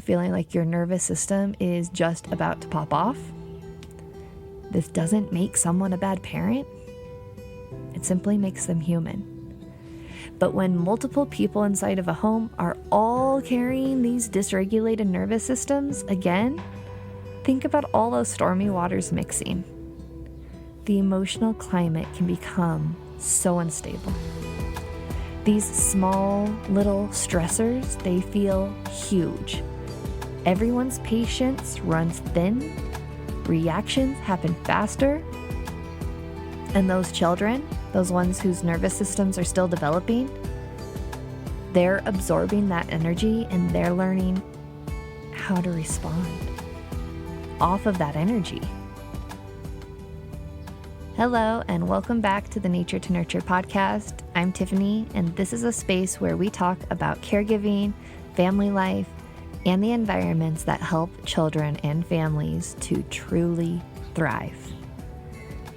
feeling like your nervous system is just about to pop off. This doesn't make someone a bad parent. It simply makes them human. But when multiple people inside of a home are all carrying these dysregulated nervous systems, again, think about all those stormy waters mixing. The emotional climate can become so unstable. These small little stressors, they feel huge. Everyone's patience runs thin, reactions happen faster, and those children, those ones whose nervous systems are still developing, they're absorbing that energy and they're learning how to respond off of that energy. Hello, and welcome back to the Nature to Nurture podcast. I'm Tiffany, and this is a space where we talk about caregiving, family life, and the environments that help children and families to truly thrive.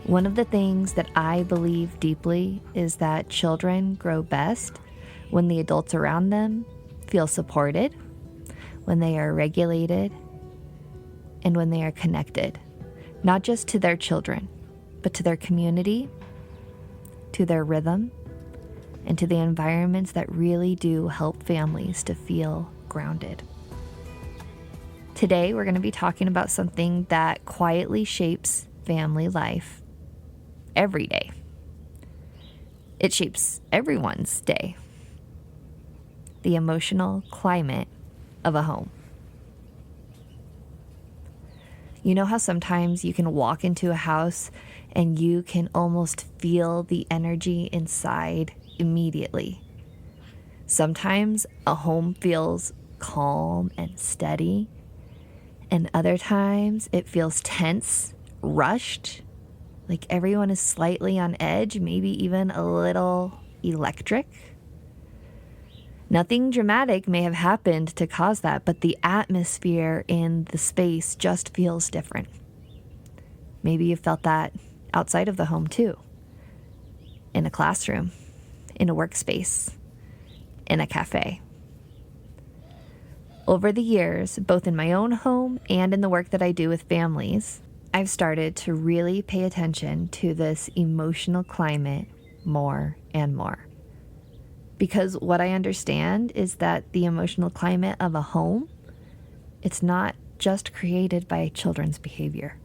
One of the things that I believe deeply is that children grow best when the adults around them feel supported, when they are regulated, and when they are connected, not just to their children, but to their community, to their rhythm, and to the environments that really do help families to feel grounded. Today, we're going to be talking about something that quietly shapes family life every day. It shapes everyone's day. The emotional climate of a home. You know how sometimes you can walk into a house and you can almost feel the energy inside immediately. Sometimes a home feels calm and steady, and other times it feels tense, rushed, like everyone is slightly on edge, maybe even a little electric. Nothing dramatic may have happened to cause that, but the atmosphere in the space just feels different. Maybe you felt that outside of the home too. In a classroom, in a workspace, in a cafe. Over the years, both in my own home and in the work that I do with families, I've started to really pay attention to this emotional climate more and more. Because what I understand is that the emotional climate of a home, it's not just created by children's behavior.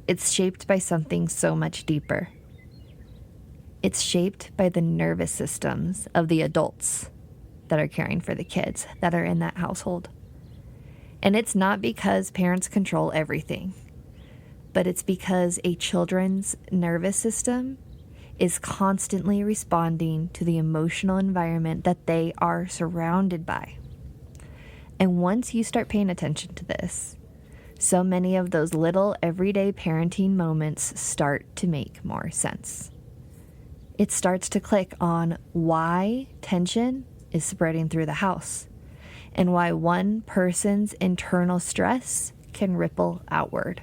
It's shaped by something so much deeper. It's shaped by the nervous systems of the adults that are caring for the kids that are in that household. And it's not because parents control everything, but it's because a children's nervous system is constantly responding to the emotional environment that they are surrounded by. And once you start paying attention to this, so many of those little everyday parenting moments start to make more sense. It starts to click on why tension is spreading through the house and why one person's internal stress can ripple outward.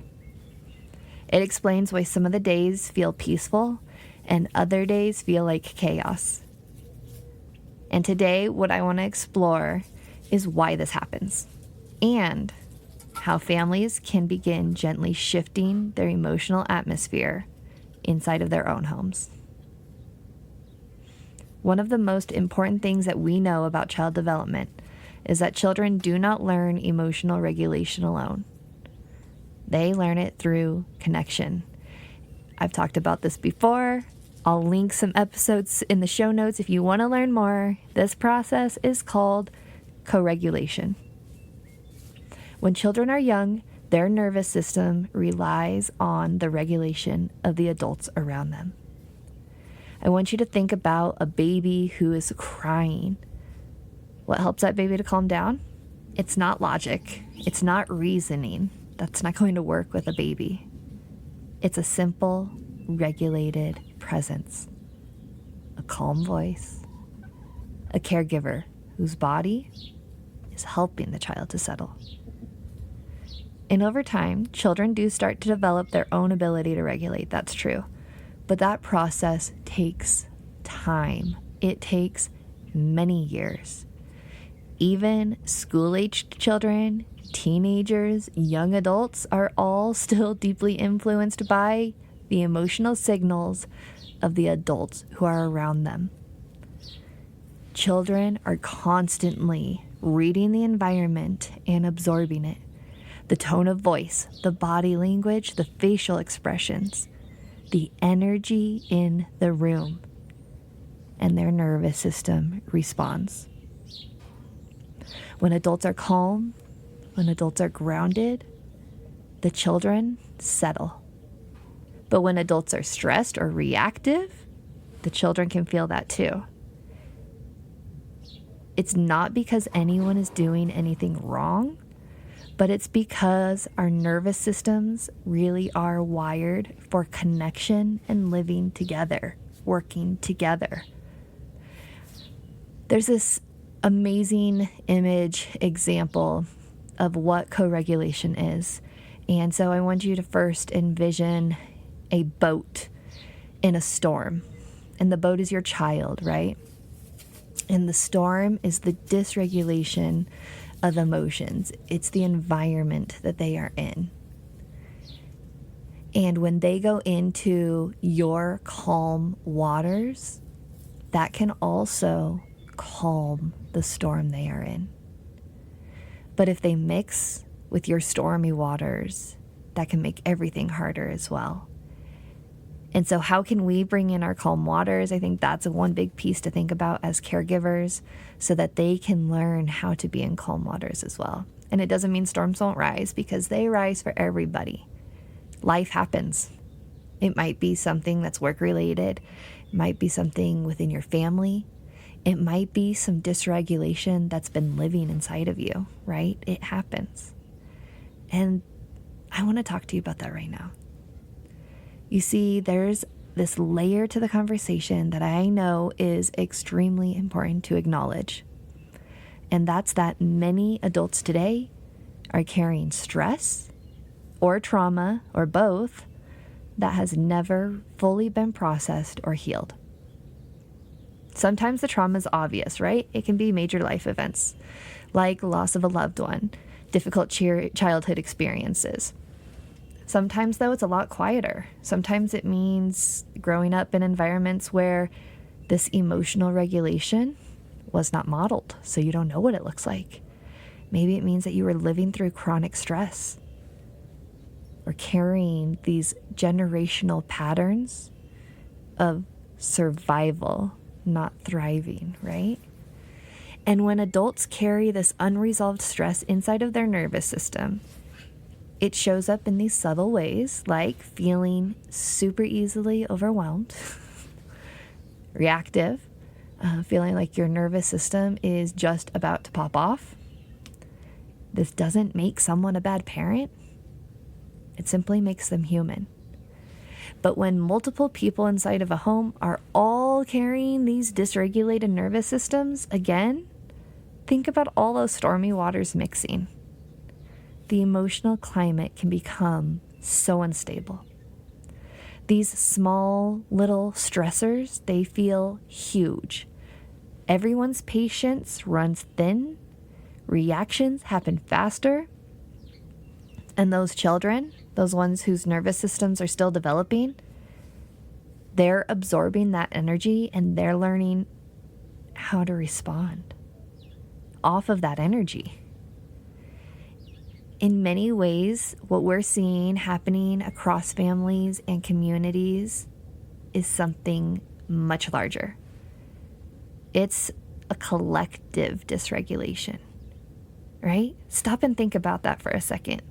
It explains why some of the days feel peaceful and other days feel like chaos. And today, what I want to explore is why this happens and how families can begin gently shifting their emotional atmosphere inside of their own homes. One of the most important things that we know about child development is that children do not learn emotional regulation alone. They learn it through connection. I've talked about this before. I'll link some episodes in the show notes if you want to learn more. This process is called co-regulation. When children are young, their nervous system relies on the regulation of the adults around them. I want you to think about a baby who is crying. What helps that baby to calm down? It's not logic. It's not reasoning. That's not going to work with a baby. It's a simple, regulated presence. A calm voice. A caregiver whose body is helping the child to settle. And over time, children do start to develop their own ability to regulate. That's true. But that process takes time. It takes many years. Even school-aged children, teenagers, young adults are all still deeply influenced by the emotional signals of the adults who are around them. Children are constantly reading the environment and absorbing it. The tone of voice, the body language, the facial expressions, the energy in the room, and their nervous system responds. When adults are calm, when adults are grounded, the children settle. But when adults are stressed or reactive, the children can feel that too. It's not because anyone is doing anything wrong, but it's because our nervous systems really are wired for connection and living together, working together. There's this amazing image example of what co-regulation is. And so I want you to first envision a boat in a storm. And the boat is your child, right? And the storm is the dysregulation of emotions. It's the environment that they are in. And when they go into your calm waters, that can also calm the storm they are in. But if they mix with your stormy waters, that can make everything harder as well. And so how can we bring in our calm waters? I think that's one big piece to think about as caregivers so that they can learn how to be in calm waters as well. And it doesn't mean storms won't rise, because they rise for everybody. Life happens. It might be something that's work-related. It might be something within your family. It might be some dysregulation that's been living inside of you, right? It happens. And I want to talk to you about that right now. You see, there's this layer to the conversation that I know is extremely important to acknowledge. And that's that many adults today are carrying stress or trauma or both that has never fully been processed or healed. Sometimes the trauma is obvious, right? It can be major life events like loss of a loved one, difficult childhood experiences. Sometimes, though, it's a lot quieter. Sometimes it means growing up in environments where this emotional regulation was not modeled, so you don't know what it looks like. Maybe it means that you were living through chronic stress or carrying these generational patterns of survival, not thriving, right? And when adults carry this unresolved stress inside of their nervous system, it shows up in these subtle ways, like feeling super easily overwhelmed, reactive, feeling like your nervous system is just about to pop off. This doesn't make someone a bad parent. It simply makes them human. But when multiple people inside of a home are all carrying these dysregulated nervous systems, again, think about all those stormy waters mixing. The emotional climate can become so unstable. These small little stressors, they feel huge. Everyone's patience runs thin. Reactions happen faster. And those children, those ones whose nervous systems are still developing, they're absorbing that energy and they're learning how to respond off of that energy. In many ways, what we're seeing happening across families and communities is something much larger. It's a collective dysregulation, right? Stop and think about that for a second.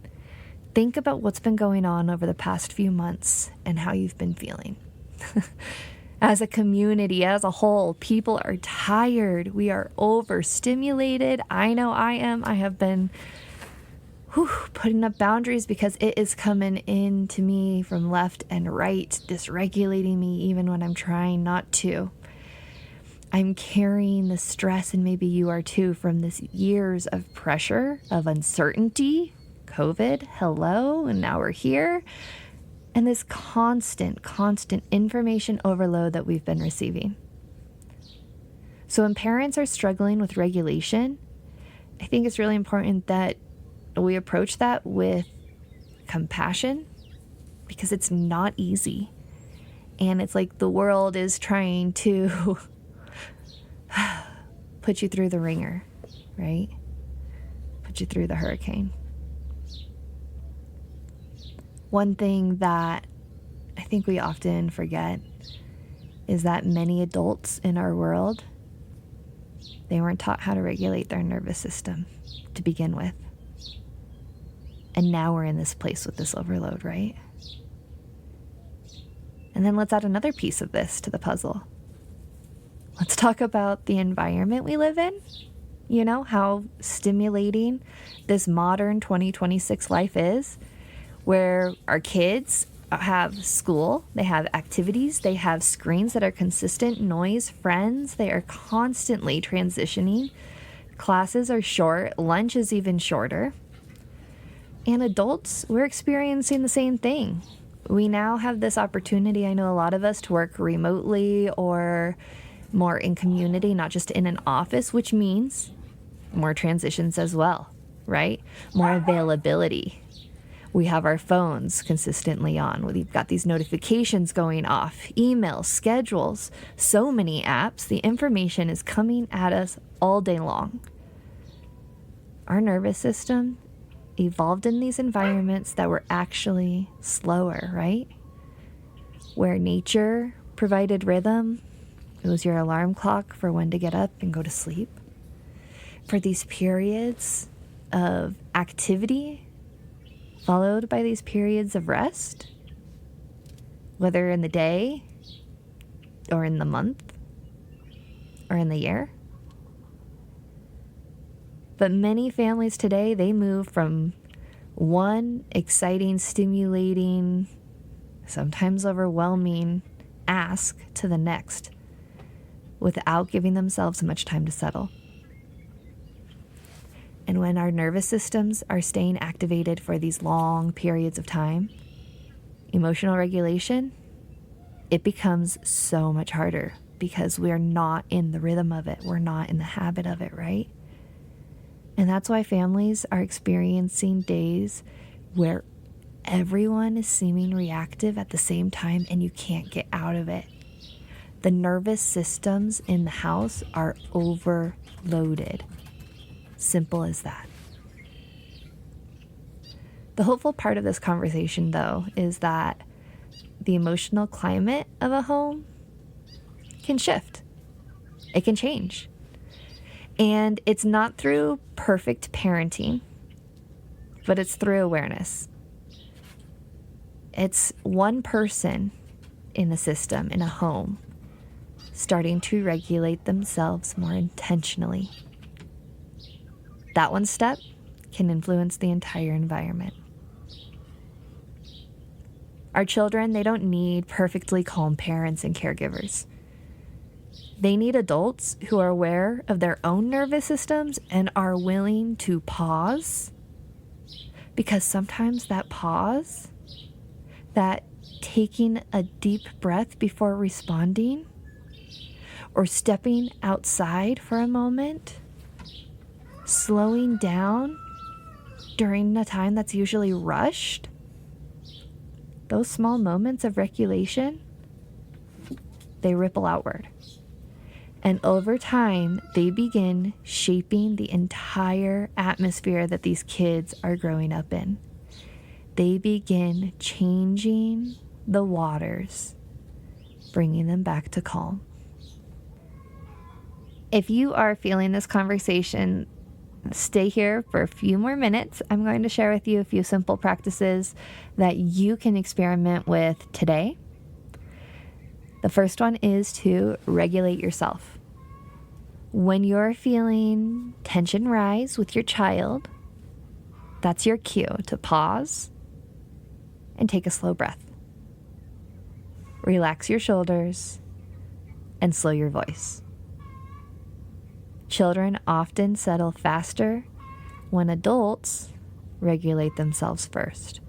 Think about what's been going on over the past few months and how you've been feeling. As a community, as a whole, people are tired. We are overstimulated. I know I am. I have been putting up boundaries because it is coming in to me from left and right, dysregulating me even when I'm trying not to. I'm carrying the stress, and maybe you are too, from this years of pressure, of uncertainty, COVID, hello, and now we're here, and this constant information overload that we've been receiving. So when parents are struggling with regulation, I think it's really important that we approach that with compassion, because it's not easy. And it's like the world is trying to put you through the ringer, right? Put you through the hurricane. One thing that I think we often forget is that many adults in our world, they weren't taught how to regulate their nervous system to begin with. And now we're in this place with this overload, right? And then let's add another piece of this to the puzzle. Let's talk about the environment we live in. You know, how stimulating this modern 2026 life is, where our kids have school, they have activities, they have screens that are consistent, noise, friends, they are constantly transitioning. Classes are short, lunch is even shorter. And adults, we're experiencing the same thing. We now have this opportunity, I know a lot of us, to work remotely or more in community, not just in an office, which means more transitions as well, right? More availability. We have our phones consistently on. We've got these notifications going off, emails, schedules, so many apps. The information is coming at us all day long. Our nervous system evolved in these environments that were actually slower, right? Where nature provided rhythm. It was your alarm clock for when to get up and go to sleep. For these periods of activity, followed by these periods of rest, whether in the day or in the month or in the year. But many families today, they move from one exciting, stimulating, sometimes overwhelming ask to the next without giving themselves much time to settle. And when our nervous systems are staying activated for these long periods of time, emotional regulation, it becomes so much harder because we're not in the rhythm of it. We're not in the habit of it, right? And that's why families are experiencing days where everyone is seeming reactive at the same time and you can't get out of it. The nervous systems in the house are overloaded. Simple as that. The hopeful part of this conversation, though, is that the emotional climate of a home can shift. It can change. And it's not through perfect parenting, but it's through awareness. It's one person in the system, in a home, starting to regulate themselves more intentionally. That one step can influence the entire environment. Our children, they don't need perfectly calm parents and caregivers. They need adults who are aware of their own nervous systems and are willing to pause. Because sometimes that pause, that taking a deep breath before responding, or stepping outside for a moment, slowing down during a time that's usually rushed, those small moments of regulation, they ripple outward. And over time, they begin shaping the entire atmosphere that these kids are growing up in. They begin changing the waters, bringing them back to calm. If you are feeling this conversation, stay here for a few more minutes. I'm going to share with you a few simple practices that you can experiment with today. The first one is to regulate yourself. When you're feeling tension rise with your child, that's your cue to pause and take a slow breath. Relax your shoulders and slow your voice. Children often settle faster when adults regulate themselves first.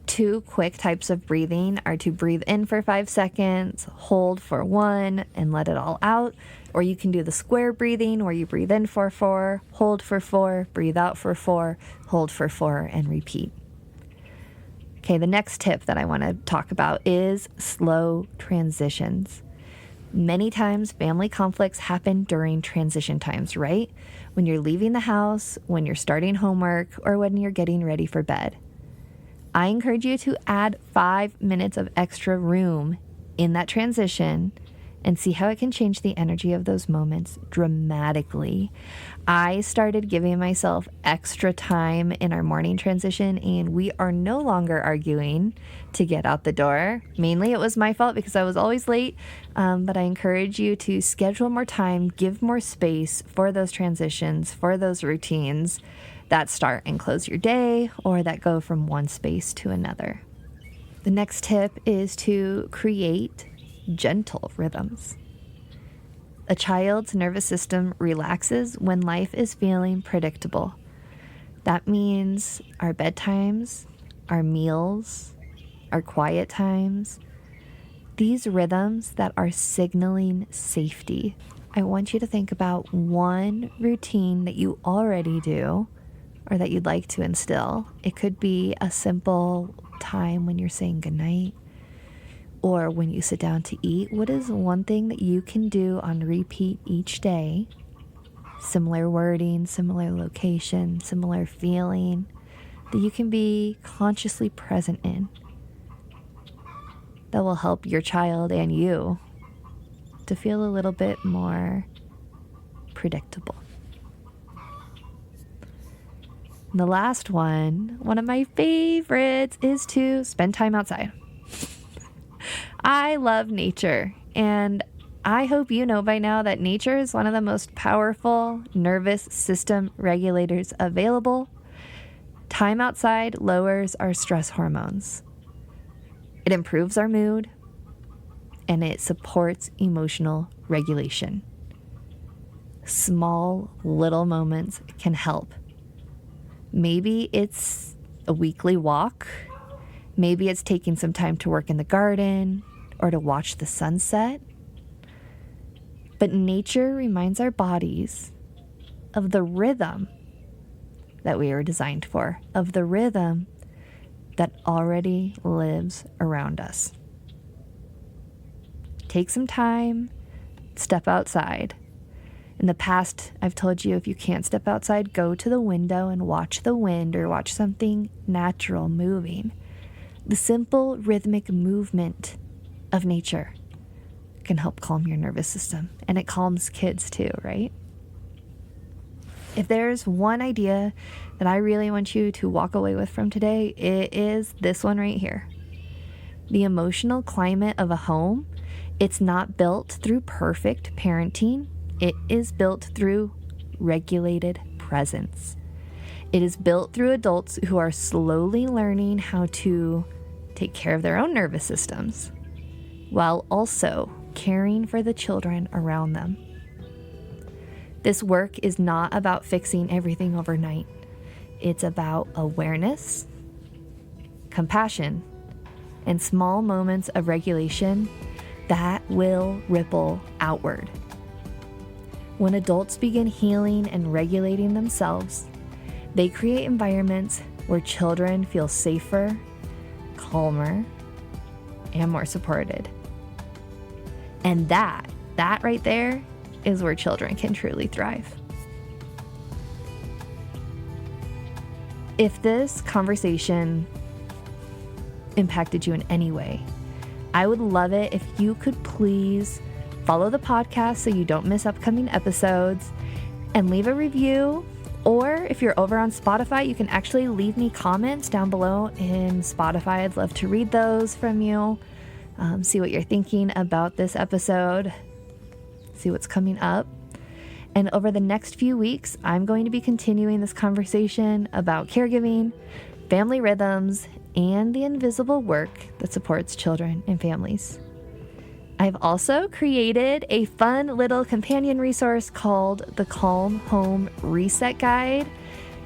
Two quick types of breathing are to breathe in for 5 seconds, hold for 1, and let it all out. Or you can do the square breathing where you breathe in for 4, hold for 4, breathe out for 4, hold for 4, and repeat. Okay, the next tip that I want to talk about is slow transitions. Many times family conflicts happen during transition times, right? When you're leaving the house, when you're starting homework, or when you're getting ready for bed. I encourage you to add 5 minutes of extra room in that transition and see how it can change the energy of those moments dramatically. I started giving myself extra time in our morning transition, and we are no longer arguing to get out the door. Mainly it was my fault because I was always late, but I encourage you to schedule more time, give more space for those transitions, for those routines that start and close your day or that go from one space to another. The next tip is to create gentle rhythms. A child's nervous system relaxes when life is feeling predictable. That means our bedtimes, our meals, our quiet times, these rhythms that are signaling safety. I want you to think about one routine that you already do or that you'd like to instill. It could be a simple time when you're saying goodnight or when you sit down to eat. What is one thing that you can do on repeat each day? Similar wording, similar location, similar feeling that you can be consciously present in. That will help your child and you to feel a little bit more predictable. And the last one of my favorites, is to spend time outside. I love nature, and I hope you know by now that nature is one of the most powerful nervous system regulators available. Time outside lowers our stress hormones. It improves our mood, and it supports emotional regulation. Small, little moments can help. Maybe it's a weekly walk. Maybe it's taking some time to work in the garden or to watch the sunset. But nature reminds our bodies of the rhythm that we were designed for, of the rhythm that already lives around us. Take some time, step outside. In the past, I've told you if you can't step outside, go to the window and watch the wind or watch something natural moving. The simple rhythmic movement of nature can help calm your nervous system, and it calms kids too, right? If there's one idea that I really want you to walk away with from today, it is this one right here. The emotional climate of a home, it's not built through perfect parenting. It is built through regulated presence. It is built through adults who are slowly learning how to take care of their own nervous systems while also caring for the children around them. This work is not about fixing everything overnight. It's about awareness, compassion, and small moments of regulation that will ripple outward. When adults begin healing and regulating themselves, they create environments where children feel safer, calmer, and more supported. And that right there is where children can truly thrive. If this conversation impacted you in any way, I would love it if you could please follow the podcast so you don't miss upcoming episodes, and leave a review. Or if you're over on Spotify, you can actually leave me comments down below in Spotify. I'd love to read those from you, see what you're thinking about this episode, see what's coming up. And over the next few weeks, I'm going to be continuing this conversation about caregiving, family rhythms, and the invisible work that supports children and families. I've also created a fun little companion resource called the Calm Home Reset Guide.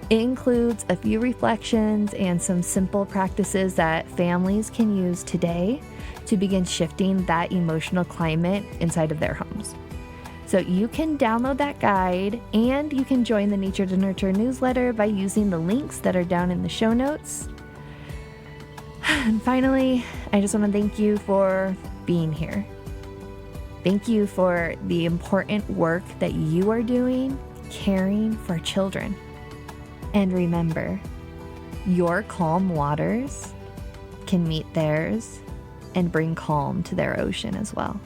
It includes a few reflections and some simple practices that families can use today to begin shifting that emotional climate inside of their homes. So you can download that guide and you can join the Nature to Nurture newsletter by using the links that are down in the show notes. And finally, I just want to thank you for being here. Thank you for the important work that you are doing, caring for children. And remember, your calm waters can meet theirs and bring calm to their ocean as well.